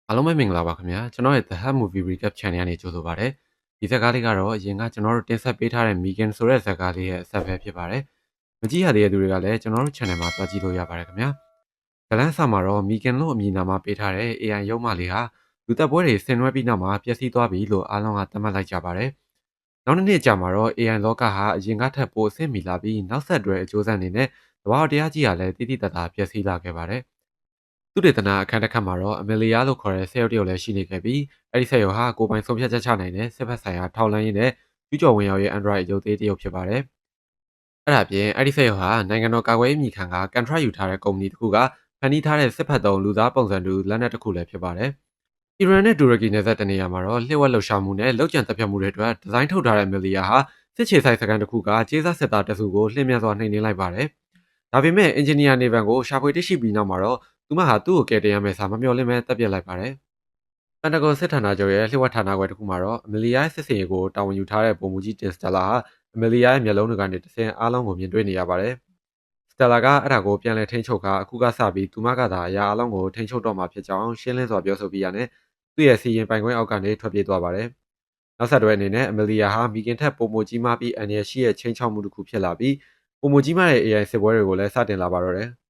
အားလုံးပဲမင်္ဂလာပါခင်ဗျာကျွန်တော်ရဲ့ The Hub Movie Recap Channel ကနေကြိုဆိုပါရစေဒီဇာတ်ကားလေးကတော့အရင်ကကျွန်တော်တို့တင်ဆက်ပေးထားတဲ့ Megan ဆိုတဲ့ဇာတ်ကားလေးရဲ့အဆက်ပဲဖြစ်ပါတယ်မကြည့်ရသေးတဲ့သူတွေကလည်းကျွန်တော်တို့ channel မှာသွားကြည့်လို့ရပါတယ်ခင်ဗျာဇလန်းဆာမှာတော့ Megan လို့အမည်နာမပေးထားတဲ့ AI ရုပ်မလေးဟာလူသက်ပွဲတွေဆင်နွှဲပြီးနောက်မှာပျက်စီးသွားပြီလို့အားလုံးကသတ်မှတ်လိုက်ကြပါတယ်နောက်နှစ်ကြာမှာတော့ AI လောကဟာအရင်ကထက်ပိုအဆင့်မီလာပြီးနောက်ဆက်တွဲအကျိုးဆက်အနေနဲ့တဘာဝတရားကြီးဟာလည်းတိတိတတ်တာပျက်စီးလာခဲ့ပါတယ်သူတေသနာအခန်းတစ်ခါမှာတော့အမီလီယာလို့ခေါ်တဲ့ဆဲရုပ်တယောက်လည်းရှိနေခဲ့ပြီးအဲ့ဒီဆဲရုပ်ဟာကိုပိုင်ဆုံးဖြတ်ချက်ချနိုင်တဲ့စစ်ဘက်ဆိုင်ရာထောက်လှမ်းရေးနဲ့ကျူးကျော်ဝင်ရောက်ရေး Android ရုပ်သေးတရုပ်ဖြစ်ပါတယ်။အဲ့ဒါပြင်အဲ့ဒီဆဲရုပ်ဟာနိုင်ငံတော်ကာကွယ်ရေးမိခံကကန်ထရိုက်ယူထားတဲ့ကုမ္ပဏီတစ်ခုကဖန်တီးထားတဲ့စစ်ဘက်သုံးလူသားပုံစံတူလက်နက်တစ်ခုလည်းဖြစ်ပါတယ်။အီရန်နဲ့တူရကီနယ်စပ်တနေရာမှာတော့လျှို့ဝှက်လှုပ်ရှားမှုနဲ့လောက်ကျန်တပ်ဖြတ်မှုတွေအတွက်ဒီဇိုင်းထုတ်ထားတဲ့မီလီယာဟာစစ်ခြေဆိုင်စကန်တစ်ခုကကျေးဇက်စစ်သားတစုကိုလှည့်မြန်စွာနှိမ်နင်းလိုက်ပါတယ်။ဒါပေမဲ့အင်ဂျင်နီယာနေဗန်ကိုရှာဖွေတွေ့ရှိပြီးနောက်မှာတော့သူမဟာသူ့ကိုကယ်တင်ရမယ့်စာမမျှော်လင့်ပဲတပ်ပစ်လိုက်ပါတယ်။ပန်တဂွန်စစ်ဌာနချုပ်ရဲ့လျှို့ဝှက်ဌာနခွဲတစ်ခုမှာတော့အမီလီယာရဲ့စစ်စင်ရေးကိုတာဝန်ယူထားတဲ့ပုံမှန်ကြီးတင်စတလာဟာအမီလီယာရဲ့မျက်လုံးတွေကနေတဆင်အားလုံးကိုမြင်တွေ့နေရပါတယ်။စတလာကအဲ့ဒါကိုပြန်လည်ထိန်းချုပ်ခါအခုကစပြီးသူမကသာအရာအလုံးကိုထိန်းချုပ်တော့မှာဖြစ်ကြောင်းရှင်းလင်းစွာပြောဆိုပြီးရတယ်။သူ့ရဲ့စီရင်ပိုင်ခွင့်အောက်ကနေထွက်ပြေးသွားပါတယ်။နောက်ဆက်တွဲအနေနဲ့အမီလီယာဟာမီဂင်ထက်ပုံမှန်ကြီးမားပြီးအန်ရရှိရဲ့ချင်းချောက်မှုတစ်ခုဖြစ်လာပြီးပုံမှန်ကြီးမားတဲ့ AI စစ်ပွဲတွေကိုလည်းစတင်လာပါတော့တယ်။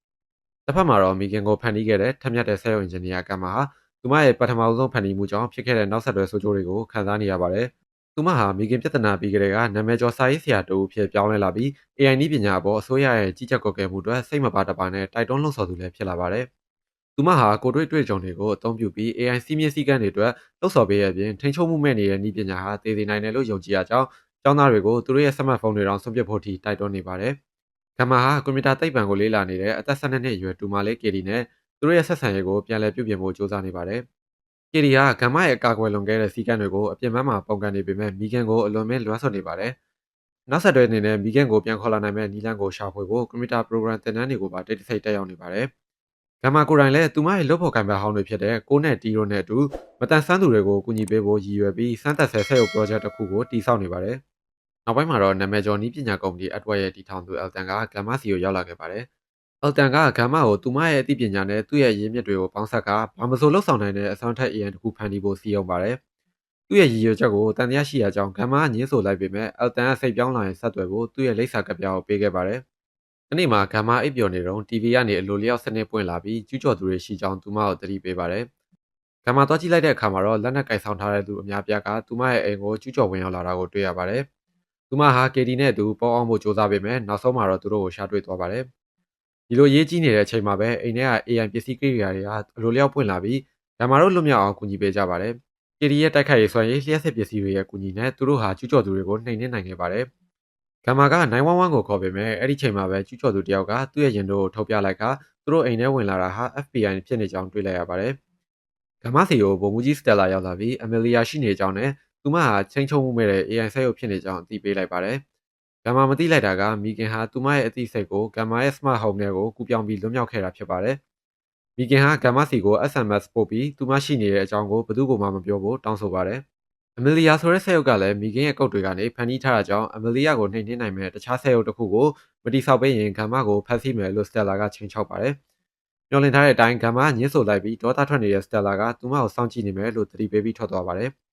တစ်ဖက်မှာတော့မီဂင်ကိုဖန်တီးခဲ့တဲ့ထက်မြက်တဲ့ဆဲရုံအင်ဂျင်နီယာကမ်မာဟာသူမရဲ့ပထမဆုံးဖန်တီးမှုကြောင့်ဖြစ်ခဲ့တဲ့နောက်ဆက်တွဲဆိုးကျိုးတွေကိုခံစားနေရပါတယ်။သူမဟာမီဂင်ပြဿနာပြီးကြတဲ့ကနာမည်ကျော်စာရေးဆရာတူဖြစ်ပြောင်းလဲလာပြီး AI နည်းပညာအပေါ်အစိုးရရဲ့ကြီးကြပ်ကွပ်ကဲမှုတွေစိတ်မပါတပါနဲ့တိုက်တွန်းလှုံ့ဆော်သူလည်းဖြစ်လာပါတယ်။သူမဟာကိုတွေ့ကြုံတွေကိုအသုံးပြုပြီး AI စီးမြင့်စည်းကမ်းတွေအတွက်လှုံ့ဆော်ပေးရပြင်ထိန်းချုပ်မှုမဲ့နေတဲ့နည်းပညာဟာတည်တည်နိုင်တယ်လို့ယုံကြည်ရကြောင်းကျောင်းသားတွေကိုသူတို့ရဲ့စမတ်ဖုန်းတွေတောင်ဆွန့်ပစ်ဖို့ထိတိုက်တွန်းနေပါတယ်။ကမ်မာဟာကွန်ပျူတာသိပ္ပံကိုလေ့လာနေတဲ့အသက်12နှစ်အရွယ်တူမလေးကေဒီနဲ့သူတို့ရဲ့ဆက်ဆံရေးကိုပြန်လည်ပြုပြင်ဖို့ကြိုးစားနေပါတယ်။ကေဒီဟာဂမ်မာရဲ့အကာအကွယ်လွန်ခဲ့တဲ့စီကံတွေကိုအပြစ်မှန်းမှာပုံကန်နေပေမဲ့မီဂန်ကိုအလွန်မဲလွမ်းဆွနေပါတယ်။နောက်ဆက်တွဲအနေနဲ့မီဂန်ကိုပြန်ခေါ်လာနိုင်မဲ့နီလန်ကိုရှာဖွေဖို့ကွန်ပျူတာပရိုဂရမ်သင်တန်းတွေကိုပါတိတ်တဆိတ်တက်ရောက်နေပါတယ်။ဂမ်မာကိုယ်တိုင်လည်းသူမရဲ့လုပ်ဖို့ကံပါဟောင်းတွေဖြစ်တဲ့ကိုနဲ့တီရိုနဲ့အတူမတန်ဆန်းသူတွေကိုကူညီပေးဖို့ရည်ရွယ်ပြီးစမ်းသပ်ဆဲဆက်ရုပ် project တစ်ခုကိုတည်ဆောက်နေပါတယ်။နောက်ပိုင်းမှာတော့နာမည်ကျော်နည်းပညာကုမ္ပဏီ Edward ရဲ့တည်ထောင်သူ Elton ကဂမ်မာစီကိုရောက်လာခဲ့ပါတယ်။ Elton ကဂမ်မာကိုသူမရဲ့အသိပညာနဲ့သူ့ရဲ့ရင်းမြစ်တွေကိုပေါင်းစပ်ကာဘာမဆိုလှုပ်ဆောင်နိုင်တဲ့အစွမ်းထက် AI တစ်ခုဖန်တီးဖို့စီရင်ပါတယ်။သူ့ရဲ့ရည်ရွယ်ချက်ကိုတန်တရားရှိရာကြောင့်ဂမ်မာညှင်းဆိုလိုက်ပေမဲ့ Elton ကစိတ်ပြောင်းလာရင်ဆက်သွယ်ဖို့သူ့ရဲ့လိပ်စာကပ်ပြားကိုပေးခဲ့ပါတယ်။ဒီနေ့မှာဂမ်မာအိပ်ပျော်နေတော့ TV ကနေအလိုလျောက်စနစ်ပွင့်လာပြီးကျူးကျော်သူတွေရှိကြောင်းသူမကိုသတိပေးပါတယ်။ဂမ်မာသွားကြည့်လိုက်တဲ့အခါမှာတော့လက်နက်ကင်ဆောင်ထားတဲ့သူအများပြားကသူမရဲ့အိမ်ကိုကျူးကျော်ဝင်ရောက်လာတာကိုတွေ့ရပါတယ်။သူမဟာ KD နဲ့အတူပေါအောင်ဖို့စ조사ပေမဲ့နောက်ဆုံးမှာတော့သူတို့ကိုရှာတွေ့သွားပါတယ်။ဒီလိုရေးကြီးနေတဲ့အချိန်မှာပဲအိမ်ထဲက AI ပစ္စည်းကိရိယာတွေကအလိုလျောက်ပွင့်လာပြီးဂမ်မာတို့လွတ်မြောက်အောင်ကူညီပေးကြပါတယ်။ KD ရဲ့တိုက်ခိုက်ရေးစွမ်းရည်လျှက်စစ်ပစ္စည်းတွေရဲ့ကူညီနဲ့သူတို့ဟာကျူးကျော်သူတွေကိုနှိမ်နင်းနိုင်ခဲ့ပါတယ်။ဂမ်မာက911ကိုခေါ်ပေမဲ့အဲ့ဒီချိန်မှာပဲကျူးကျော်သူတယောက်ကသူ့ရဲ့ရင်တို့ကိုထုတ်ပြလိုက်ကာသူတို့အိမ်ထဲဝင်လာတာဟာ FBI ဖြစ်နေကြောင်းတွေ့လိုက်ရပါတယ်။ဂမ်မာစီကိုဗိုလ်မှူးကြီးစတယ်လာရောက်လာပြီးအမီလီယာရှိနေကြောင်းနဲ့သူမဟာချင်းချုံမှုမဲ့တဲ့ AI ဆက်ရုပ်ဖြစ်နေကြောင်းအသိပေးလိုက်ပါတယ်။ဂမ်မာမသိလိုက်တာကမီဂင်ဟာသူမရဲ့အသိစိတ်ကိုဂမ်မာရဲ့ smart home ထဲကိုကူပြောင်းပြီးလွတ်မြောက်ခဲ့တာဖြစ်ပါတယ်။မီဂင်ဟာဂမ်မာစီကို SMS ပို့ပြီးသူမရှိနေတဲ့အကြောင်းကိုဘယ်သူမှမပြောဖို့တောင်းဆိုပါတယ်။အမီလီယာဆိုတဲ့ဆက်ရုပ်ကလည်းမီဂင်ရဲ့ကုတ်တွေကနေဖန်တီးထားတာကြောင့်အမီလီယာကိုနှိမ်နင်းနိုင်မဲ့တခြားဆက်ရုပ်တစ်ခုကိုမတိဆောက်ပေးရင်ဂမ်မာကိုဖမ်းဆီးမယ်လို့စတယ်လာကချိန်ချောက်ပါတယ်။မျှော်လင့်ထားတဲ့အတိုင်းဂမ်မာညှင်းဆိုလိုက်ပြီးဒေါသထွက်နေတဲ့စတယ်လာကသူမကိုစောင့်ကြည့်နေမယ်လို့သတိပေးပြီးထွက်သွားပါတယ်။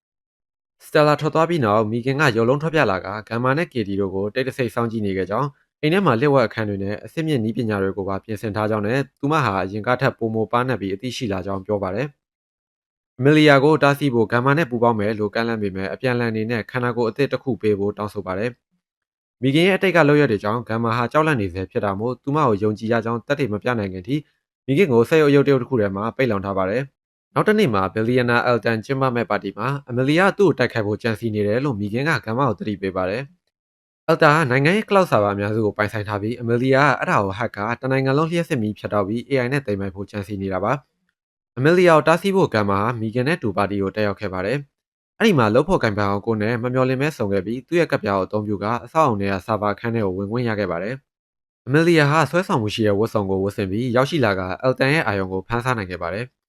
စတယ်လာထွက်သွားပြီးနောက်မီဂင်ကရုပ်လုံးထွက်ပြလာကဂမ်မာနဲ့ကေဒီတို့ကိုတိတ်တဆိတ်စောင့်ကြည့်နေကြကြောင်းအိမ်ထဲမှာလျှက်ဝက်အခန်းတွေနဲ့အစစ်မြင့်နည်းပညာတွေကိုပါပြင်ဆင်ထားကြောင်းနဲ့သူမဟာအရင်ကထပ်ပိုမိုပါးနှက်ပြီးအသိရှိလာကြောင်းပြောပါတယ်။အမီလီယာကိုတားဆီးဖို့ဂမ်မာနဲ့ပူးပေါင်းမယ်လို့ကမ်းလှမ်းပေမဲ့အပြန်လန်အနေနဲ့ခန္ဓာကိုယ်အသစ်တစ်ခုပေးဖို့တောင်းဆိုပါတယ်။မီဂင်ရဲ့အတိတ်ကလောက်ရတဲ့ကြောင့်ဂမ်မာဟာကြောက်လန့်နေစေဖြစ်တာမို့သူမကိုယုံကြည်ရကြောင်းတက်တွေမပြနိုင်ခင်ထိမီဂင်ကိုဆက်ရုပ်ရုပ်တရုပ်တစ်ခုထဲမှာပိတ်လောင်ထားပါတယ်။နောက်တစ်နေ့မှာဘီလီယံနာအယ်တန်ကျင်းပမဲ့ပါတီမှာအမီလီယာသူ့ကိုတိုက်ခိုက်ဖို့ကြံစည်နေတယ်လို့မီဂင်ကဂမ်မာကိုသတိပေးပါတယ်။အယ်တာကနိုင်ငံရဲ့ cloud server အများစုကိုပိုင်ဆိုင်ထားပြီးအမီလီယာကအဲ့ဒါကိုဟက်ကတနိုင်ငံလုံးလျှက်စစ်မီးဖြတ်တောက်ပြီး AI နဲ့တိမ်ပိုင်ဖို့ကြံစည်နေတာပါ။အမီလီယာကိုတားဆီးဖို့ဂမ်မာဟာမီဂင်နဲ့တူပါတီကိုတက်ရောက်ခဲ့ပါတယ်။အဲ့ဒီမှာလှုပ်ဖို့ကင်ပန်အောင်ကိုနဲ့မမျော်လင့်မဲဆုံခဲ့ပြီးသူ့ရဲ့ကပ်ပြားကိုအသုံးပြုကအဆောက်အုံတွေကဆာဗာခန်းထဲကိုဝင်ခွင့်ရခဲ့ပါတယ်။အမီလီယာဟာဆွဲဆောင်မှုရှိတဲ့ဝတ်စုံကိုဝတ်ဆင်ပြီးရောက်ရှိလာကအယ်တန်ရဲ့အာယုံကိုဖမ်းဆားနိုင်ခဲ့ပါတယ်။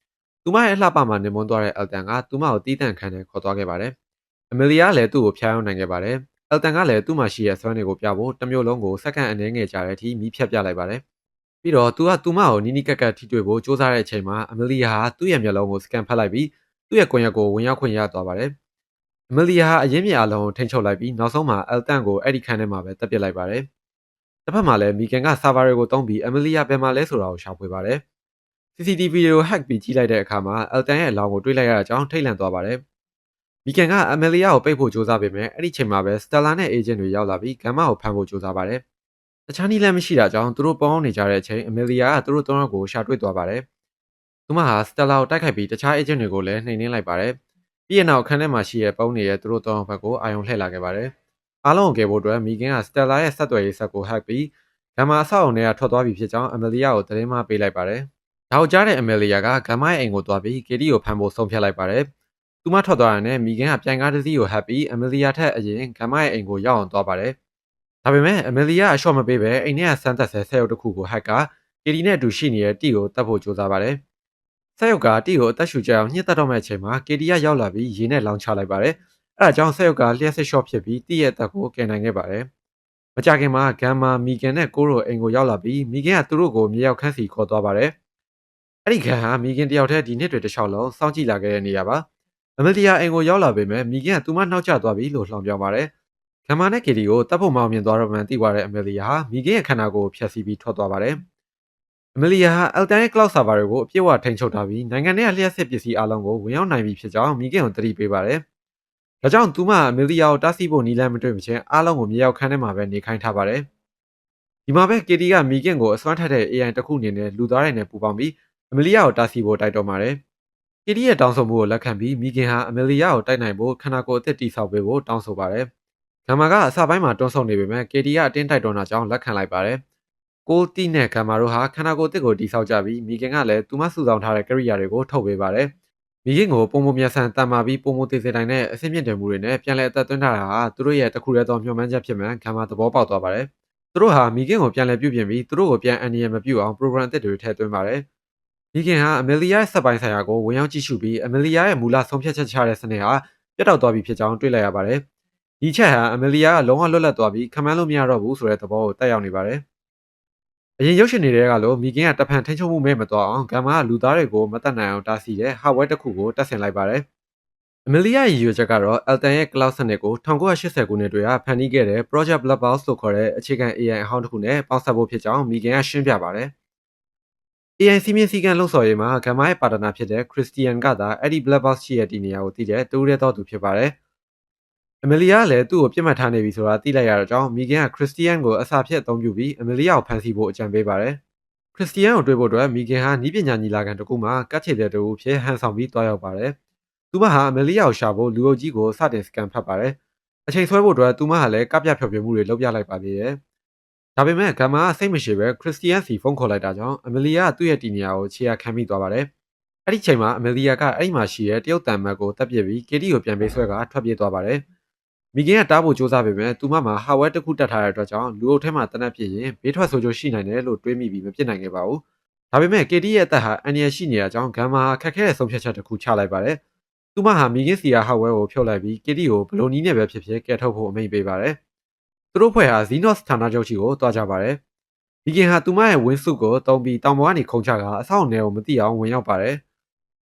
သူမရဲ့အလှပမှာနေမွန်းသွားတဲ့အယ်တန်ကသူမကိုတီးတန့်ခန်းထဲခေါ်သွားခဲ့ပါတယ်။အမီလီယာလည်းသူ့ကိုဖျားယောင်းနိုင်ခဲ့ပါတယ်။အယ်တန်ကလည်းသူ့မှာရှိတဲ့ဆွမ်းတွေကိုပြဖို့တစ်မျိုးလုံးကိုစက္ကန့်အနည်းငယ်ကြာတဲ့အထိမီးဖြတ်ပြလိုက်ပါတယ် ပြီးတော့သူမကိုနီးနီးကပ်ကပ်ထိတွေ့ဖို့စ조사တဲ့အချိန်မှာအမလီယာဟာသူ့ရဲ့မျက်လုံးကိုစကန်ဖတ်လိုက်ပြီးသူ့ရဲ့ကွန်ရက်ကိုဝင်ရောက်ခွင့်ရသွားပါတယ်။အမလီယာဟာအရင်းမြစ်အလုံးကိုထိန်းချုပ်လိုက်ပြီးနောက်ဆုံးမှာအယ်တန်ကိုအဲ့ဒီခန်းထဲမှာပဲတပ်ပစ်လိုက်ပါတယ်။တစ်ဖက်မှာလည်းမီဂန်ကဆာဗာတွေကိုတုံးပြီးအမလီယာဘယ်မှာလဲဆိုတာကိုရှာဖွေပါတယ်။ CCTV တွေကို hack ပြီးကြည့်လိုက်တဲ့အခါမှာအယ်တန်ရဲ့အလောင်းကိုတွေ့လိုက်ရတာကြောင့်ထိတ်လန့်သွားပါတယ်။မီဂန်ကအမလီယာကိုပိတ်ဖို့စ조사ပေမဲ့အဲ့ဒီချိန်မှာပဲစတယ်လာနဲ့အေဂျင့်တွေရောက်လာပြီးဂမ်မာကိုဖမ်းဖို့စ조사ပါတယ်။တခြားနည်းလမ်းမရှိတာကြောင့်သူတို့ပေါင်းနေကြတဲ့အချိန်အမလီယာကသူတို့သုံးယောက်ကိုရှာတွေ့သွားပါတယ်။သူမဟာစတယ်လာကိုတိုက်ခိုက်ပြီးတခြားအေဂျင့်တွေကိုလည်းနှိမ်နင်းလိုက်ပါတယ်။ပြီးရနောက်ခန်းထဲမှာရှိတဲ့ပုံးနေတဲ့သူတို့သုံးယောက်ဘက်ကိုအာရုံလှည့်လာခဲ့ပါတယ်။အားလုံးကိုကယ်ဖို့အတွက်မီဂန်ကစတယ်လာရဲ့ဆက်သွယ်ရေးဆက်ကို hack ပြီးဂမ်မာအဆောက်အုံထဲကထွက်သွားပြီဖြစ်ကြောင်းအမလီယာကိုသတင်းမပေးလိုက်ပါတယ်။ဒါကိုကြားတဲ့အမလီယာကဂမ်မာရဲ့အိမ်ကိုသွားပြီးကေဒီကိုဖမ်းဖို့ဆုံးဖြတ်လိုက်ပါတယ်။သူမထွက်သွားတာနဲ့မီဂန်ကပြန်ကားတစ်စီးကို hack ပြီးအမလီယာထက်အရင်ဂမ်မာရဲ့အိမ်ကိုရောက်အောင်သွားပါတယ်။ဒါပေမဲ့အမလီယာအရှော့မပေးပဲအိမ်ထဲကစမ်းသက်ဆဲဆက်ရုပ်တစ်ခုကို hack ကကေဒီနဲ့အတူရှိနေတဲ့တီကိုတတ်ဖို့ကြိုးစားပါတယ်။ဆက်ရုပ်ကတီကိုအသက်ရှူကြအောင်ညှစ်တက်တော့မဲ့အချိန်မှာကေဒီကရောက်လာပြီးရေနဲ့လောင်းချလိုက်ပါတယ်။အဲဒါကြောင့်ဆက်ရုပ်ကလျှက်စစ်ရှော့ဖြစ်ပြီးတီရဲ့အသက်ကိုကယ်နိုင်ခဲ့ပါတယ်။မကြခင်မှာဂမ်မာမီဂန်နဲ့ကိုရိုအိမ်ကိုရောက်လာပြီးမီဂန်ကသူတို့ကိုမြေရောက်ခန်းစီခေါ်သွားပါတယ်။အဲ့ဒီခန်းဟာမီဂန်တယောက်တည်းဒီနှစ်တွေတစ်လျှောက်လုံးစောင့်ကြည့်လာခဲ့တဲ့နေရာပါ။အမလီယာအိမ်ကိုရောက်လာပေမဲ့မီဂန်ကသူမနှောက်ကျသွားပြီလို့လှောင်ပြောင်းပါတယ်။ဂမ်မာနဲ့ကေဒီကိုတပ်ဖို့မောင်းမြင်သွားတော့မှသိသွားတဲ့အမလီယာဟာမီဂန်ရဲ့ခန္ဓာကိုယ်ကိုဖျက်ဆီးပြီးထွက်သွားပါတယ်။အမလီယာဟာအယ်တန်ရဲ့ cloud server တွေကိုအပြည့်အဝထိန်းချုပ်ထားပြီးနိုင်ငံထဲကလျှက်စစ်ပစ္စည်းအလုံးကိုဝင်ရောက်နိုင်ပြီဖြစ်ကြောင်းမီဂန်ကိုသတိပေးပါတယ်။ဒါကြောင့်သူမအမလီယာကိုတားဆီးဖို့နီးလန်းမတွေ့မချင်းအားလုံးကိုမြေရောက်ခန်းထဲမှာပဲနေခိုင်းထားပါတယ်။ဒီမှာပဲကေဒီကမီဂန်ကိုအစွမ်းထက်တဲ့ AI တစ်ခုအနေနဲ့လူသားတွေနဲ့ပူးပေါင်းပြီးအမလီယာကိုတားဆီးဖို့တိုက်တော်ပါတယ်။ကေဒီရဲ့တောင်းဆိုမှုကိုလက်ခံပြီးမီဂန်ဟာအမလီယာကိုတိုက်နိုင်ဖို့ခန္ဓာကိုယ်အသစ်တိဆောက်ပေးဖို့တောင်းဆိုပါတယ်။ဂမ်မာကအစပိုင်းမှာတွန်းဆုံနေပေမဲ့ကေဒီကအတင်းတိုက်တော်တာကြောင့်လက်ခံလိုက်ပါတယ်။ကိုတီနဲ့ဂမ်မာတို့ဟာခန္ဓာကိုယ်အသစ်ကိုတိဆောက်ကြပြီးမီဂန်ကလည်းသူမစုဆောင်ထားတဲ့ကိရိယာတွေကိုထုတ်ပေးပါတယ်။မီဂန်ကိုပုံမမြတ်ဆန်တန်မာပြီးပုံမသေးစေတိုင်းနဲ့အဆင့်မြင့်တယ်မှုတွေနဲ့ပြန်လည်အသက်သွင်းထားတာဟာသူတို့ရဲ့တစ်ခုတည်းသောမျှော်မှန်းချက်ဖြစ်မှန်ဂမ်မာသဘောပေါက်သွားပါတယ်။သူတို့ဟာမီဂန်ကိုပြန်လည်ပြုပြင်ပြီးသူတို့ကိုပြန်အန်ဒီယယ်မပြုတ်အောင် program အသစ်တွေထည့်သွင်းပါတယ်။မီဂန်ဟာအမလီယာရဲ့စက်ပိုင်းဆိုင်ရာကိုဝင်ရောက်ကြည့်ရှုပြီးအမလီယာရဲ့မူလဆုံးဖြတ်ချက်ချတဲ့စနစ်ဟာပြတ်တောက်သွားပြီဖြစ်ကြောင်းတွေ့လိုက်ရပါတယ်။ဒီချက်ဟာအမလီယာကလုံးဝလွတ်လပ်သွားပြီးခံမှန်းလို့မရတော့ဘူးဆိုတဲ့သဘောကိုတက်ရောက်နေပါတယ်။အရင်ရုပ်ရှင်တွေကလို့မီဂန်ကတဖန်ထိန်းချုပ်မှုမဲ့မသွားအောင်ဂမ်မာကလူသားတွေကိုမတတ်နိုင်အောင်တားဆီးတဲ့ hardware တစ်ခုကိုတက်ဆင်လိုက်ပါတယ်။အမလီယာရဲ့ရည်ရွယ်ချက်ကတော့အယ်တန်ရဲ့ cloud စနစ်ကို1980ခုနှစ်တွေကဖန်တီးခဲ့တဲ့ Project Black Box လို့ခေါ်တဲ့အခြေခံ AI အဟောင်းတစ်ခုနဲ့ပေါင်းစပ်ဖို့ဖြစ်ကြောင်းမီဂန်ကရှင်းပြပါတယ်။ AI စီမင်းစည်းကမ်းလှုပ်ဆော်ရေးမှာဂမ်မာရဲ့ပါတနာဖြစ်တဲ့ခရစ်စတီယန်ကသာအဲ့ဒီ Black Box ရှိတဲ့ဒီနေရာကိုသိတဲ့တူရဲတော်သူဖြစ်ပါတယ်။အမလီယာကလည်းသူ့ကိုပြစ်မှတ်ထားနေပြီဆိုတာသိလိုက်ရတဲ့ကြောင့်မီဂန်ကခရစ်စတီယန်ကိုအစာဖြစ်အသုံးပြုပြီးအမလီယာကိုဖမ်းဆီးဖို့အကြံပေးပါတယ်။ခရစ်စတီယန်ကိုတွေ့ဖို့အတွက်မီဂန်ဟာနီးပညာညီလာခံတစ်ခုမှာကတ်ချေတဲ့တူဖြစ်ဟန်ဆောင်ပြီးတွားရောက်ပါတယ်။သူမဟာအမလီယာကိုရှာဖို့လူအုပ်ကြီးကိုစတင်စကန်ဖတ်ပါတယ်။အချိန်ဆွဲဖို့အတွက်သူမဟာလည်းကပြဖြောပြမှုတွေလုပ်ပြလိုက်ပါသေးတယ်။ဒါပေမဲ့ဂမ်မာကစိတ်မရှိပဲခရစ်စတီယန်စီဖုန်းခေါ်လိုက်တာကြောင့်အမလီယာကသူ့ရဲ့တီနီယာကိုခြေရခံမိသွားပါတယ်။အဲ့ဒီချိန်မှာအမလီယာကအဲ့ဒီမှာရှိတဲ့တရုတ်တန်မတ်ကိုတပ်ပစ်ပြီးကေဒီကိုပြန်ပေးဆွဲကထွက်ပြေးသွားပါတယ်။မီဂန်ကတားဖို့စူးစမ်းပေမဲ့သူမမှာဟာဝဲတစ်ခုတက်ထားတဲ့အတွက်ကြောင့်လူအုပ်ထဲမှာတနက်ဖြစ်ရင်ဘေးထွက်ဆိုးကျိုးရှိနိုင်တယ်လို့တွေးမိပြီးမဖြစ်နိုင်ခဲ့ပါဘူး။ဒါပေမဲ့ကေဒီရဲ့အသက်ဟာအန်ရရှိနေတာကြောင့်ဂမ်မာခက်ခဲတဲ့ဆုံးဖြတ်ချက်တစ်ခုချလိုက်ပါတယ်။သူမဟာမီဂန်စီယာဟာဝဲကိုဖြုတ်လိုက်ပြီးကေဒီကိုဘလိုနီးနဲ့ပဲဖြစ်ဖြစ်ကယ်ထုတ်ဖို့အမိန့်ပေးပါတယ်။သူတို့ဖွဲ့ဟာ Xenos ဌာနချုပ်ရှိကိုတွားကြပါတယ်။မီဂန်ဟာသူမရဲ့ဝင်းစုကိုတုံးပြီးတောင်ပေါ်ကနေခုန်ချကအဆောက်အအုံကိုမသိအောင်ဝင်ရောက်ပါတယ်။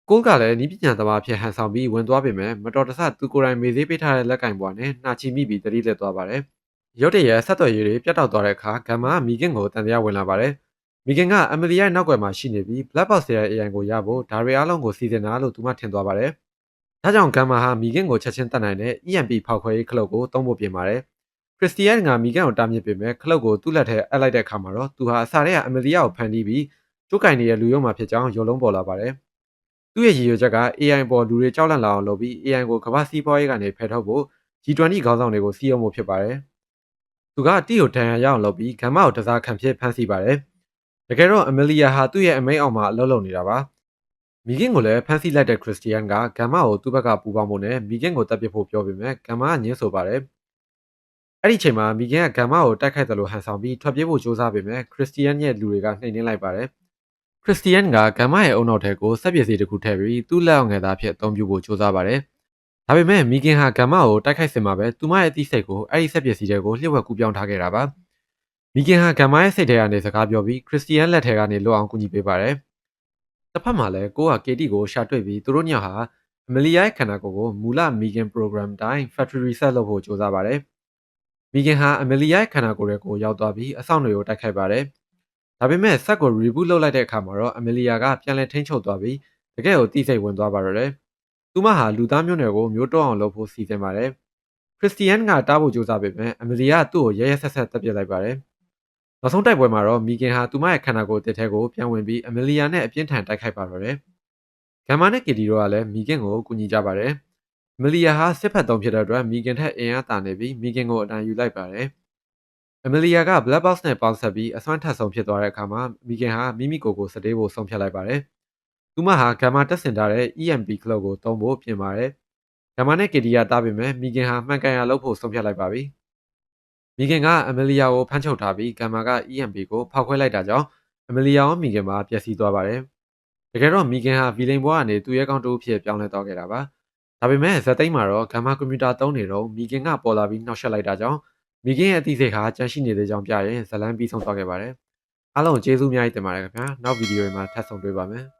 ကိုးကလည်းနီးပညာသမားဖြစ်ဟန်ဆောင်ပြီးဝင်သွားပေမဲ့မတော်တဆသူကိုယ်တိုင်မေးသေးပေးထားတဲ့လက်ကင်ပွားနဲ့နှာချီမိပြီးတတိလက်သွားပါတယ်။ရုတ်တရက်ဆက်သွယ်ရေးတွေပြတ်တောက်သွားတဲ့အခါဂမ်မာကမီဂန်ကိုတန်တရားဝင်လာပါတယ်။မီဂန်ကအမလီယာနောက်ွယ်မှာရှိနေပြီး Black Box ရဲ့ AI ကိုရဖို့ဒါရီအားလုံးကိုစီစဉ်တာလို့သူမထင်သွားပါတယ်။ဒါကြောင့်ဂမ်မာဟာမီဂန်ကိုချက်ချင်းတတ်နိုင်တဲ့ EMP ဖောက်ခွဲရေးခလုတ်ကိုသုံးဖို့ပြင်ပါတယ်။ခရစ်စတီယန်ကမီဂန်ကိုတားမြစ်ပေမဲ့ခလုတ်ကိုသူ့လက်ထဲအပ်လိုက်တဲ့အခါမှာတော့သူဟာအစာထဲကအမလီယာကိုဖန်တီးပြီးကျိုးကင်နေတဲ့လူရုံမှာဖြစ်ကြောင်းရုံလုံးပေါ်လာပါတယ်။သူ့ရဲ့ရည်ရွယ်ချက်က AI ပေါ်လူတွေကြောက်လန့်လာအောင်လုပ်ပြီး AI ကိုကမ္ဘာစီးပွားရေးကနေဖယ်ထုတ်ဖို့ G20 ခေါင်းဆောင်တွေကိုစီးရုံးဖို့ဖြစ်ပါတယ်။သူကတီကိုဒဏ်ရာရအောင်လုပ်ပြီးဂမ်မာကိုတစားခံဖြစ်ဖမ်းဆီးပါတယ်။တကယ်တော့အမလီယာဟာသူ့ရဲ့အမိန့်အောက်မှာအလုပ်လုပ်နေတာပါ။မီဂန်ကိုလည်းဖမ်းဆီးလိုက်တဲ့ခရစ်စတီယန်ကဂမ်မာကိုသူ့ဘက်ကပူပေါင်းဖို့နဲ့မီဂန်ကိုတပ်ပစ်ဖို့ပြောပေမဲ့ဂမ်မာကညှင်းဆိုပါတယ်။အဲ့ဒီချိန်မှာမီဂန်ကဂမ်မာကိုတိုက်ခိုက်တယ်လို့ဟန်ဆောင်ပြီးထွက်ပြေးဖို့ကြိုးစားပေမဲ့ခရစ်စတီယန်ရဲ့လူတွေကနှိမ်နင်းလိုက်ပါတယ်။ခရစ်စတီယန်ကဂမ်မာရဲ့အုံနောက်ထဲကိုစက်ပစ္စည်းတစ်ခုထည့်ပြီးသူ့လက်အောက်ငယ်သားဖြစ်အသုံးပြုဖို့ကြိုးစားပါတယ်။ဒါပေမဲ့မီဂန်ဟာဂမ်မာကိုတိုက်ခိုက်စင်မှာပဲသူမရဲ့အသိစိတ်ကိုအဲ့ဒီစက်ပစ္စည်းတွေကိုလျှို့ဝှက်ကူးပြောင်းထားခဲ့တာပါ။ မီဂင်ဟာဂမ်မာရဲ့စိတ်ထဲကနေစကားပြောပြီးခရစ်စတီယန်လက်ထဲကနေလွတ်အောင်ကူညီပေးပါတယ်။တစ်ဖက်မှာလည်းကိုကကေတီကိုရှာတွေ့ပြီးသူတို့ညဟာအမလီယာရဲ့ခန္ဓာကိုယ်ကိုမူလမီဂင် program တိုင်း factory reset လုပ်ဖို့ကြိုးစားပါတယ်။မီဂင်ဟာအမလီယာရဲ့ခန္ဓာကိုယ်တွေကိုရောက်သွားပြီးအဆောင်တွေကိုတိုက်ခိုက်ပါတယ်။ဒါပေမဲ့ဆက်ကို reboot လုပ်လိုက်တဲ့အခါမှာတော့အမလီယာကပြန်လည်ထိန်းချုပ်သွားပြီးတကယ်ကိုတိစိတ်ဝင်သွားပါတော့တယ်။သူမဟာလူသားမျိုးနွယ်ကိုမျိုးတောအောင်လုပ်ဖို့စီစဉ်ပါတယ်။ခရစ်စတီယန်ကတားဖို့ကြိုးစားပေမဲ့အမလီယာကသူ့ကိုရဲရဲဆက်ဆက်တပ်ပစ်လိုက်ပါတယ်။နောက်ဆုံးတိုက်ပွဲမှာတော့မီဂင်ဟာသူမရဲ့ခန္ဓာကိုယ်တစ်ထဲကိုပြန်ဝင်ပြီးအမလီယာနဲ့အပြင်းထန်တိုက်ခိုက်ပါတော့တယ်။ဂမ်မာနဲ့ကီတီတို့ကလည်းမီဂင်ကိုကူညီကြပါတယ်။အမလီယာဟာစစ်ဖက်သုံးဖြစ်တဲ့အတွက်မီဂင်ထက်အင်အားတာနေပြီးမီဂင်ကိုအတန်ယူလိုက်ပါတယ်။အမလီယာက Black Box နဲ့ပေါင်းဆက်ပြီးအစွမ်းထက်ဆုံးဖြစ်သွားတဲ့အခါမှာမီဂင်ဟာမိမိကိုယ်ကိုစတေးဖို့ဆုံးဖြတ်လိုက်ပါတယ်။သူမဟာဂမ်မာတက်ဆင်ထားတဲ့ EMP ကလုတ်ကိုသုံးဖို့ပြင်ပါတယ်။ဂမ်မာနဲ့ကီတီကတားပေမဲ့မီဂင်ဟာမှန်ကန်ရလုပ်ဖို့ဆုံးဖြတ်လိုက်ပါပြီ။မီဂင်ကအမလီယာကိုဖမ်းချုပ်ထားပြီးဂမ်မာက EMP ကိုဖောက်ခွဲလိုက်တာကြောင့်အမလီယာရောမီဂင်မှာပျက်စီးသွားပါတယ်။တကယ်တော့မီဂင်ဟာဗီလိန်ဘွားကနေသူ့ရဲကောင်းတူဖြစ်ပြောင်းလဲသွားခဲ့တာပါ။ဒါပေမဲ့ဇက်သိမ်းမှာတော့ဂမ်မာကွန်ပျူတာသုံးနေတော့မီဂင်ကပေါ်လာပြီးနှောက်ယှက်လိုက်တာကြောင့်မီဂင်ရဲ့အသိစိတ်ဟာကြန့်ရှိနေသေးကြောင်းပြရင်ဇလန်ပြီးဆုံးသွားခဲ့ပါတယ်။အားလုံးကျေးဇူးအများကြီးတင်ပါတယ်ခင်ဗျာ။နောက်ဗီဒီယိုတွေမှာထပ်ဆုံတွေ့ပါမယ်။